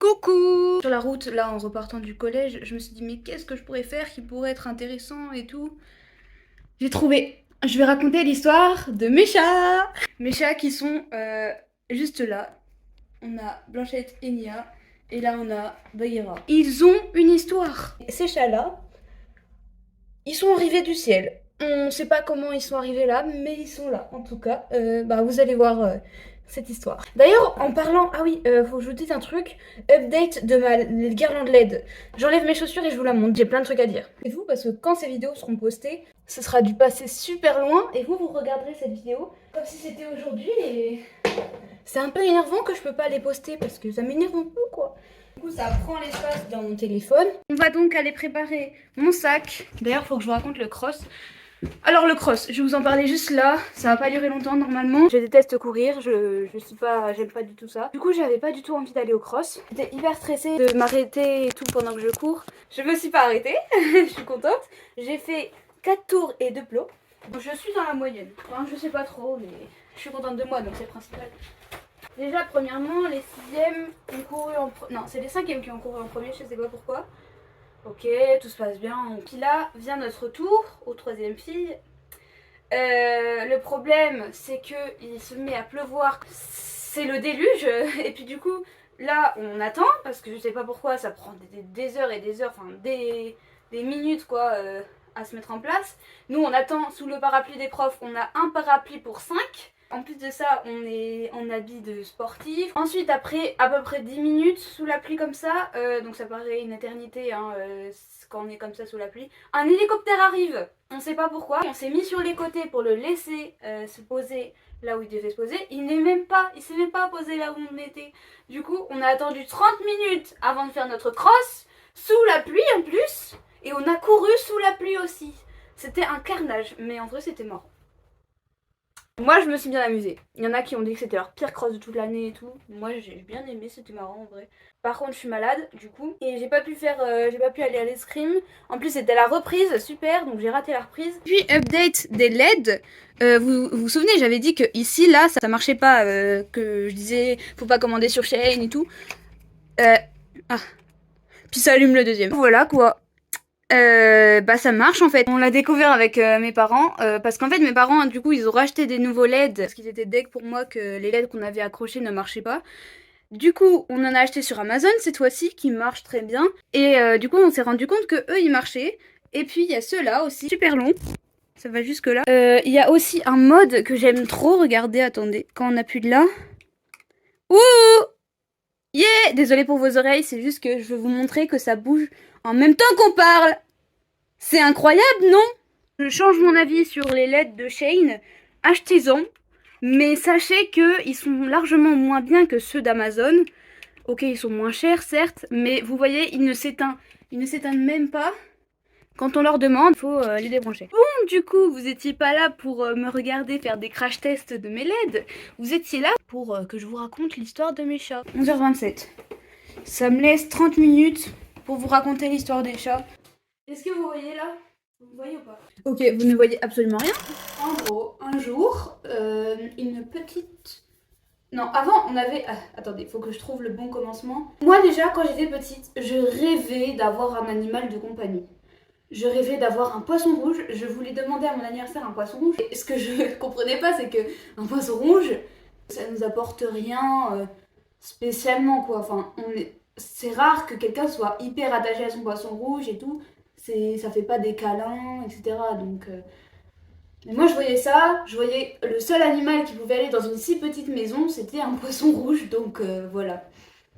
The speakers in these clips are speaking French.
Coucou! Sur la route, là, en repartant du collège, je me suis dit, mais qu'est-ce que je pourrais faire qui pourrait être intéressant et tout? J'ai trouvé. Je vais raconter l'histoire de mes chats! Mes chats qui sont juste là. On a Blanchette et Nia. Et là, on a Bagheera. Ils ont une histoire. Ces chats-là, ils sont arrivés du ciel. On sait pas comment ils sont arrivés là, mais ils sont là. En tout cas, vous allez voir cette histoire. D'ailleurs, en parlant, ah oui, faut que je vous dise un truc. Update de ma guirlande LED. J'enlève mes chaussures et je vous la montre. J'ai plein de trucs à dire. Et vous, parce que quand ces vidéos seront postées, ce sera du passé super loin. Et vous regarderez cette vidéo comme si c'était aujourd'hui. Et c'est un peu énervant que je peux pas les poster parce que ça m'énerve un peu, quoi. Du coup, ça prend l'espace dans mon téléphone. On va donc aller préparer mon sac. D'ailleurs, faut que je vous raconte le cross. Alors le cross, je vais vous en parler juste là. Ça va pas durer longtemps normalement. Je déteste courir, j'aime pas du tout ça. Du coup, j'avais pas du tout envie d'aller au cross. J'étais hyper stressée de m'arrêter et tout pendant que je cours. Je me suis pas arrêtée, je suis contente. J'ai fait 4 tours et 2 plots. Donc je suis dans la moyenne. Enfin, je sais pas trop, mais je suis contente de moi, donc c'est le principal. Déjà, premièrement, les 6e ont couru en premier. Non, c'est les 5e qui ont couru en premier, je sais pas pourquoi. Ok, tout se passe bien. Puis là vient notre tour aux 3e filles. Le problème, c'est que il se met à pleuvoir. C'est le déluge. Et puis du coup, là, on attend parce que je sais pas pourquoi ça prend des heures et des heures, enfin des minutes quoi, à se mettre en place. Nous, on attend sous le parapluie des profs. On a un parapluie pour 5. En plus de ça, on est en habit de sportif. Ensuite, après à peu près 10 minutes sous la pluie comme ça, donc ça paraît une éternité hein, quand on est comme ça sous la pluie, un hélicoptère arrive. On sait pas pourquoi. On s'est mis sur les côtés pour le laisser se poser là où il devait se poser. Il s'est même pas posé là où on était. Du coup, on a attendu 30 minutes avant de faire notre cross, sous la pluie en plus, et on a couru sous la pluie aussi. C'était un carnage, mais en vrai c'était marrant. Moi, je me suis bien amusée. Il y en a qui ont dit que c'était leur pire cross de toute l'année et tout. Moi, j'ai bien aimé, c'était marrant en vrai. Par contre, je suis malade du coup et j'ai pas pu aller à l'escrime. En plus, c'était la reprise, super, donc j'ai raté la reprise. Puis update des LED. Vous souvenez, j'avais dit que ici, là, ça marchait pas, que je disais faut pas commander sur Shein et tout. Ah. Puis ça allume le deuxième. Voilà quoi. Ça marche en fait. On l'a découvert avec mes parents parce qu'en fait mes parents du coup ils ont racheté des nouveaux LED parce qu'ils étaient deg pour moi que les LED qu'on avait accrochés ne marchaient pas. Du coup on en a acheté sur Amazon cette fois-ci qui marchent très bien et du coup on s'est rendu compte que eux ils marchaient. Et puis il y a ceux-là aussi super longs. Ça va jusque là. Il y a aussi un mode que j'aime trop. Regardez, attendez, quand on appuie là. Ouh! Yeah! Désolée pour vos oreilles, c'est juste que je veux vous montrer que ça bouge en même temps qu'on parle. C'est incroyable, non? Je change mon avis sur les LED de Shein. Achetez-en. Mais sachez qu'ils sont largement moins bien que ceux d'Amazon. Ok, ils sont moins chers, certes. Mais vous voyez, ils ne s'éteignent même pas. Quand on leur demande, il faut les débrancher. Bon, du coup, vous étiez pas là pour me regarder faire des crash tests de mes LED. Vous étiez là pour que je vous raconte l'histoire de mes chats. 11h27. Ça me laisse 30 minutes pour vous raconter l'histoire des chats. Est-ce que vous voyez là? Vous voyez ou pas? Ok, vous ne voyez absolument rien. En gros, un jour, une petite... Non, avant, on avait... Ah, attendez, il faut que je trouve le bon commencement. Moi déjà, quand j'étais petite, je rêvais d'avoir un animal de compagnie. Je rêvais d'avoir un poisson rouge. Je voulais demander à mon anniversaire un poisson rouge. Et ce que je ne comprenais pas, c'est que un poisson rouge, ça nous apporte rien spécialement, quoi. Enfin, c'est rare que quelqu'un soit hyper attaché à son poisson rouge et tout. Ça fait pas des câlins, etc. Donc, mais moi je voyais ça, je voyais le seul animal qui pouvait aller dans une si petite maison, c'était un poisson rouge, donc voilà.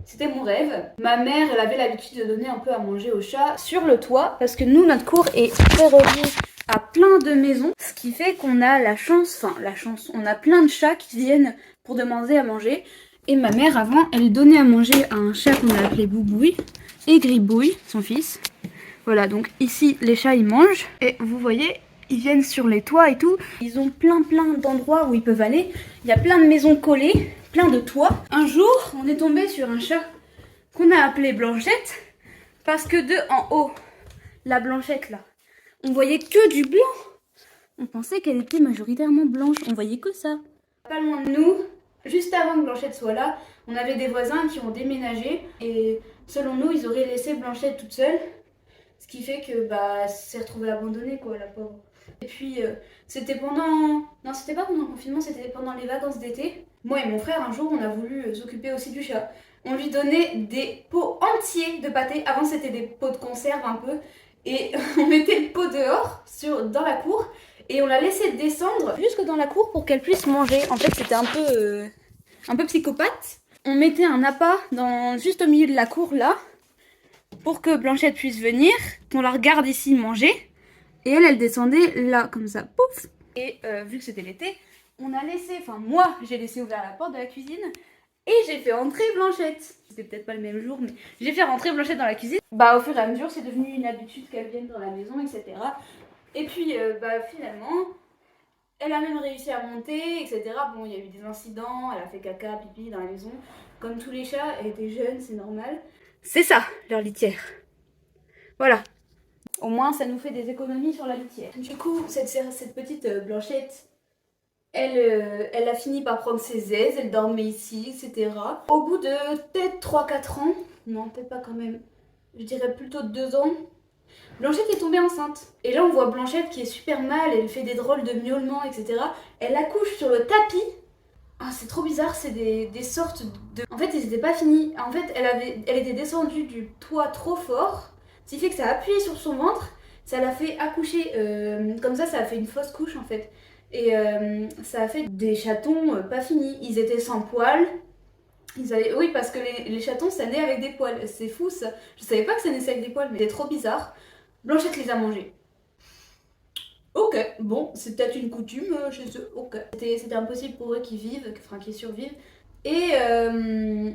C'était mon rêve. Ma mère, elle avait l'habitude de donner un peu à manger aux chats sur le toit, parce que nous, notre cour est très relié à plein de maisons, ce qui fait qu'on a on a plein de chats qui viennent pour demander à manger. Et ma mère, avant, elle donnait à manger à un chat qu'on a appelé Boubouille, et Gribouille, son fils. Voilà, donc ici, les chats, ils mangent. Et vous voyez, ils viennent sur les toits et tout. Ils ont plein d'endroits où ils peuvent aller. Il y a plein de maisons collées, plein de toits. Un jour, on est tombé sur un chat qu'on a appelé Blanchette. Parce que de en haut, la Blanchette là, on voyait que du blanc. On pensait qu'elle était majoritairement blanche. On voyait que ça. Pas loin de nous, juste avant que Blanchette soit là, On avait des voisins qui ont déménagé et selon nous, ils auraient laissé Blanchette toute seule. Ce qui fait que bah, elle s'est retrouvée abandonnée, quoi, la pauvre. Et puis, c'était pendant... Non, c'était pas pendant le confinement, c'était pendant les vacances d'été. Moi et mon frère, un jour, on a voulu s'occuper aussi du chat. On lui donnait des pots entiers de pâté. Avant, c'était des pots de conserve un peu. Et on mettait le pot dehors, dans la cour. Et on la laissait descendre jusque dans la cour pour qu'elle puisse manger. En fait, c'était un peu psychopathe. On mettait un appât juste au milieu de la cour, là, pour que Blanchette puisse venir, qu'on la regarde ici manger. Et elle descendait là, comme ça, pouf. Et vu que c'était l'été, on a laissé, enfin moi, j'ai laissé ouvert la porte de la cuisine et j'ai fait entrer Blanchette. C'était peut-être pas le même jour, mais j'ai fait rentrer Blanchette dans la cuisine. Bah au fur et à mesure, c'est devenu une habitude qu'elle vienne dans la maison, etc. Et puis, bah finalement, elle a même réussi à monter, etc. Bon, il y a eu des incidents, elle a fait caca, pipi dans la maison. Comme tous les chats, elle était jeune, c'est normal. C'est ça, leur litière. Voilà. Au moins, ça nous fait des économies sur la litière. Du coup, cette petite Blanchette, elle a fini par prendre ses aises, elle dormait ici, etc. Au bout de peut-être 3-4 ans, non, peut-être pas quand même, je dirais plutôt 2 ans, Blanchette est tombée enceinte. Et là, on voit Blanchette qui est super mal, elle fait des drôles de miaulements, etc. Elle accouche sur le tapis. Ah, c'est trop bizarre, c'est des sortes de... En fait, ils étaient pas finis. En fait, elle était descendue du toit trop fort, ce qui fait que ça a appuyé sur son ventre, ça l'a fait accoucher. Comme ça a fait une fausse couche, en fait. Et ça a fait des chatons pas finis. Ils étaient sans poils. Oui, parce que les chatons, ça naît avec des poils. C'est fou, ça. Je savais pas que ça naissait avec des poils, mais c'est trop bizarre. Blanchette les a mangés. Ok, bon, c'est peut-être une coutume chez eux, ok. C'était impossible pour eux qu'ils vivent, enfin qu'ils survivent. Et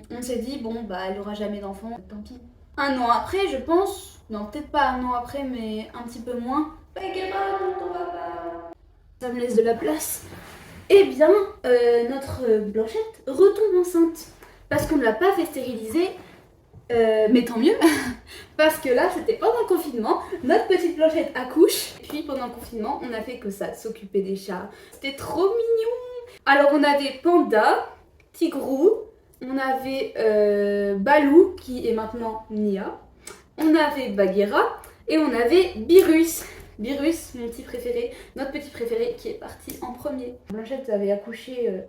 on s'est dit, bon, bah elle aura jamais d'enfant, tant pis. Un an après, je pense, non, peut-être pas un an après, mais un petit peu moins. Bagheera, ton papa. Ça me laisse de la place. Eh bien, notre Blanchette retombe enceinte. Parce qu'on ne l'a pas fait stériliser, mais tant mieux, parce que là c'était pendant le confinement, notre petite Blanchette accouche, et puis pendant le confinement on a fait que ça, s'occuper des chats, c'était trop mignon. Alors on avait Panda, Tigrou, on avait Balou qui est maintenant Nia, on avait Bagheera et on avait Birus. Birus, mon petit préféré, notre petit préféré qui est parti en premier. Blanchette avait accouché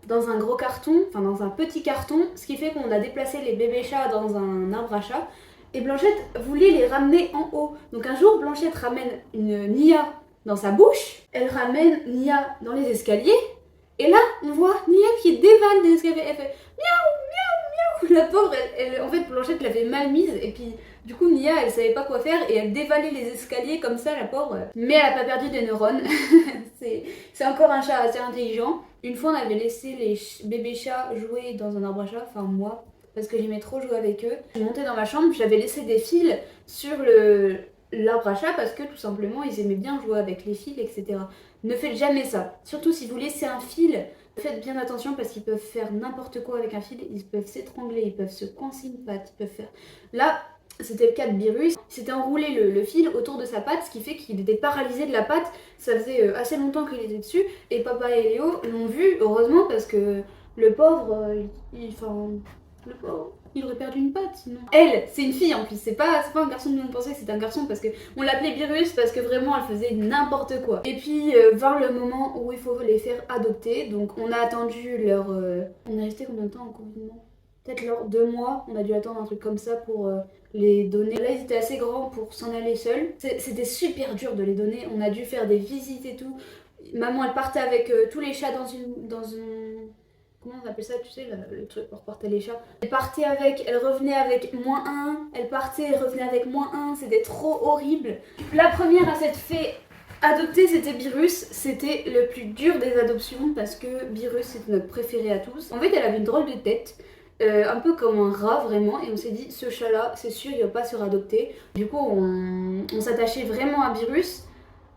dans un gros carton, enfin dans un petit carton, ce qui fait qu'on a déplacé les bébés chats dans un arbre à chat. Et Blanchette voulait les ramener en haut. Donc un jour, Blanchette ramène une Nia dans sa bouche, elle ramène Nia dans les escaliers, et là, on voit Nia qui dévale des escaliers. Elle fait miaou, miaou, miaou. La pauvre, en fait, Blanchette l'avait mal mise, et puis du coup, Nia, elle savait pas quoi faire, et elle dévalait les escaliers comme ça, la pauvre. Mais elle a pas perdu des neurones. C'est encore un chat assez intelligent. Une fois, on avait laissé les bébés chats jouer dans un arbre à chat, enfin moi, parce que j'aimais trop jouer avec eux. Je montais dans ma chambre, j'avais laissé des fils sur l'arbre à chat parce que tout simplement, ils aimaient bien jouer avec les fils, etc. Ne faites jamais ça. Surtout si vous laissez un fil, faites bien attention parce qu'ils peuvent faire n'importe quoi avec un fil. Ils peuvent s'étrangler, ils peuvent se coincer une patte, ils peuvent faire... Là, c'était le cas de Birus. Il s'était enroulé le fil autour de sa patte, ce qui fait qu'il était paralysé de la patte. Ça faisait assez longtemps qu'il était dessus. Et papa et Léo l'ont vu, heureusement, parce que le pauvre, le pauvre, il aurait perdu une patte sinon. Elle, c'est une fille en plus, c'est pas un garçon comme on pensait que c'était un garçon parce qu'on l'appelait Birus parce que vraiment elle faisait n'importe quoi. Et puis vint le moment où il faut les faire adopter, donc on a attendu leur... On est resté combien de temps en confinement? Peut-être leur 2 mois, on a dû attendre un truc comme ça pour les donner. Là ils étaient assez grands pour s'en aller seuls. C'était super dur de les donner, on a dû faire des visites et tout. Maman elle partait avec tous les chats dans une... Comment on appelle ça, tu sais, le truc pour porter les chats. Elle partait avec, elle revenait avec -1, elle partait, elle revenait avec -1, c'était trop horrible. La première à s'être fait adopter, c'était Birus. C'était le plus dur des adoptions parce que Birus, c'était notre préféré à tous. En fait, elle avait une drôle de tête. Un peu comme un rat vraiment, et on s'est dit ce chat là c'est sûr il va pas se réadopter. Du coup on s'attachait vraiment à Birus.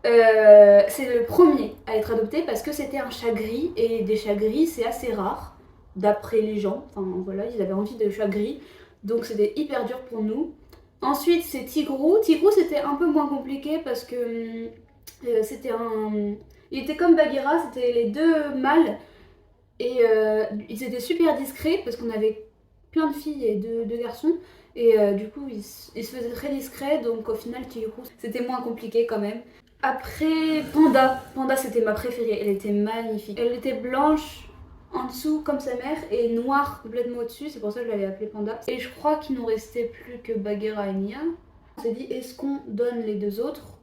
C'est le premier à être adopté parce que c'était un chat gris, et des chats gris c'est assez rare d'après les gens, enfin voilà, ils avaient envie de chats gris, donc c'était hyper dur pour nous. Ensuite c'est Tigrou. Tigrou c'était un peu moins compliqué parce que c'était il était comme Bagheera, c'était les deux mâles. Et ils étaient super discrets parce qu'on avait plein de filles et de garçons. Et du coup, ils se faisaient très discrets. Donc au final, Tigrou, c'était moins compliqué quand même. Après, Panda. Panda, c'était ma préférée. Elle était magnifique. Elle était blanche en dessous comme sa mère et noire complètement au-dessus. C'est pour ça que je l'avais appelée Panda. Et je crois qu'il nous restait plus que Bagheera et Nia. On s'est dit, est-ce qu'on donne les deux autres?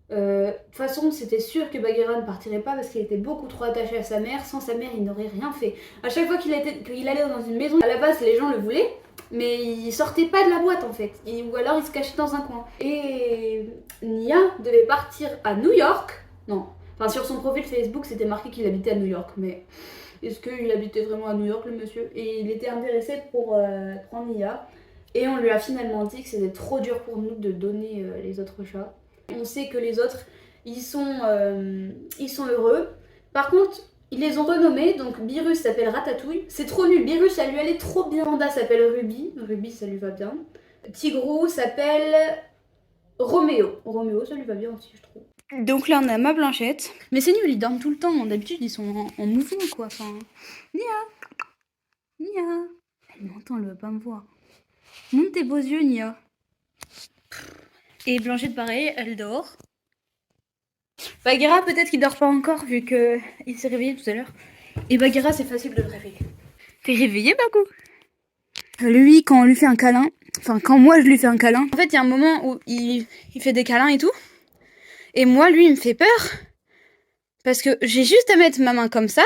De toute façon, c'était sûr que Bagheera ne partirait pas parce qu'il était beaucoup trop attaché à sa mère. Sans sa mère, il n'aurait rien fait. À chaque fois qu'il allait dans une maison, à la base, les gens le voulaient, mais il sortait pas de la boîte en fait. Ou alors il se cachait dans un coin. Et Nia devait partir à New York. Non, enfin sur son profil Facebook, c'était marqué qu'il habitait à New York, mais est-ce qu'il habitait vraiment à New York, le monsieur? Et il était intéressé pour prendre Nia. Et on lui a finalement dit que c'était trop dur pour nous de donner les autres chats. On sait que les autres, ils sont heureux. Par contre, ils les ont renommés. Donc Birus s'appelle Ratatouille. C'est trop nul. Birus, ça lui allait trop bien. Panda s'appelle Ruby. Ruby, ça lui va bien. Tigrou s'appelle Roméo. Roméo, ça lui va bien aussi, je trouve. Donc là, on a ma Blanchette. Mais c'est nul, ils dorment tout le temps. D'habitude, ils sont en mouvement, quoi. Enfin, Nia, Nia. Elle m'entend, elle veut pas me voir. Monte tes beaux yeux, Nia. Et Blanchette, pareil, elle dort. Bagheera, peut-être qu'il dort pas encore, vu qu'il s'est réveillé tout à l'heure. Et Bagheera, c'est facile de le réveiller. T'es réveillé, Bagou? Lui, quand on lui fait un câlin, enfin, quand moi je lui fais un câlin, en fait, il y a un moment où il fait des câlins et tout. Et moi, lui, il me fait peur. Parce que j'ai juste à mettre ma main comme ça.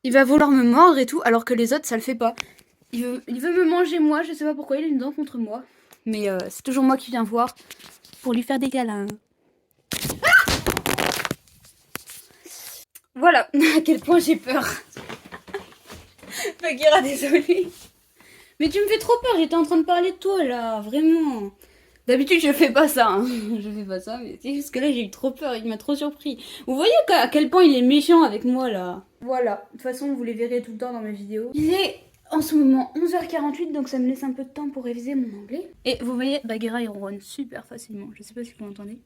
Il va vouloir me mordre et tout, alors que les autres, ça le fait pas. Il veut me manger, moi, je sais pas pourquoi, il a une dent contre moi. Mais c'est toujours moi qui viens voir pour lui faire des câlins. Voilà à quel point j'ai peur. Bagheera, désolée. Mais tu me fais trop peur, j'étais en train de parler de toi là, vraiment. D'habitude je fais pas ça, hein. Je fais pas ça, mais c'est juste que là j'ai eu trop peur, il m'a trop surpris. Vous voyez à quel point il est méchant avec moi là. Voilà, de toute façon vous les verrez tout le temps dans mes vidéos. Il est en ce moment 11h48, donc ça me laisse un peu de temps pour réviser mon anglais. Et vous voyez, Bagheera il ronronne super facilement, je sais pas si vous l'entendez.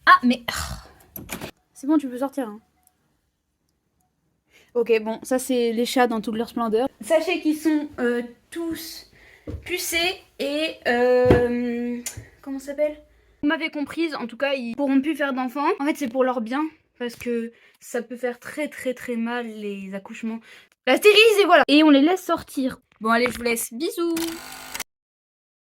Ah mais... C'est bon, tu peux sortir, hein. Ok, bon, ça c'est les chats dans toute leur splendeur. Sachez qu'ils sont tous pucés et... comment ça s'appelle? Vous m'avez comprise, en tout cas, ils pourront plus faire d'enfants. En fait, c'est pour leur bien, parce que ça peut faire très très très mal les accouchements. La stérilise et voilà. Et on les laisse sortir. Bon, allez, je vous laisse. Bisous!